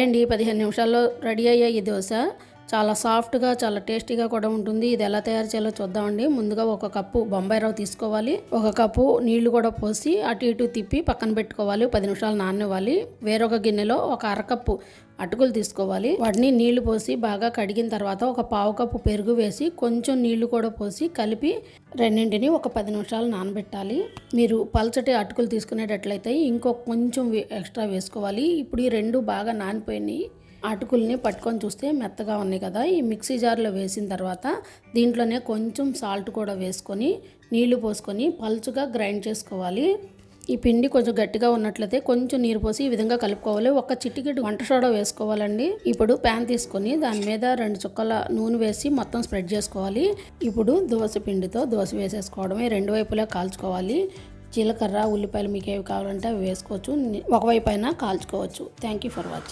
Hi అండి. 15 నిమిషాల్లో ready అయ్యే ఈ దోశ చాలా సాఫ్ట్గా చాలా టేస్టీగా కూడా ఉంటుంది. ఇది ఎలా తయారు చేయాలో చూద్దామండి. ముందుగా ఒక కప్పు బొంబాయి రవ్వ తీసుకోవాలి. ఒక కప్పు నీళ్లు కూడా పోసి అటు ఇటు తిప్పి పక్కన పెట్టుకోవాలి. 10 నిమిషాలు నాననివ్వాలి. వేరొక గిన్నెలో ఒక అరకప్పు అటుకులు తీసుకోవాలి. వాటిని నీళ్లు పోసి బాగా కడిగిన తర్వాత ఒక పావు కప్పు పెరుగు వేసి కొంచెం నీళ్లు కూడా పోసి కలిపి రెండింటిని ఒక 10 నిమిషాలు నానబెట్టాలి. మీరు పల్చటి అటుకులు తీసుకునేటట్లయితే ఇంకొక కొంచెం ఎక్స్ట్రా వేసుకోవాలి. ఇప్పుడు ఈ రెండు బాగా నానిపోయినాయి. అటుకుల్ని పట్టుకొని చూస్తే మెత్తగా ఉన్నాయి కదా. ఈ మిక్సీ జార్లో వేసిన తర్వాత దీంట్లోనే కొంచెం సాల్ట్ కూడా వేసుకొని నీళ్లు పోసుకొని పల్చుగా గ్రైండ్ చేసుకోవాలి. ఈ పిండి కొంచెం గట్టిగా ఉన్నట్లయితే కొంచెం నీరు పోసి ఈ విధంగా కలుపుకోవాలి. ఒక చిటికెడు వంట సోడా వేసుకోవాలండి. ఇప్పుడు ప్యాన్ తీసుకొని దాని మీద 2 చుక్కల నూనె వేసి మొత్తం స్ప్రెడ్ చేసుకోవాలి. ఇప్పుడు దోశ పిండితో దోశ వేసేసుకోవడమే. 2 వైపులా కాల్చుకోవాలి. జీలకర్ర ఉల్లిపాయలు మీకు ఏవి కావాలంటే అవి వేసుకోవచ్చు. ఒకవైపు అయినా కాల్చుకోవచ్చు. Thank you for watching.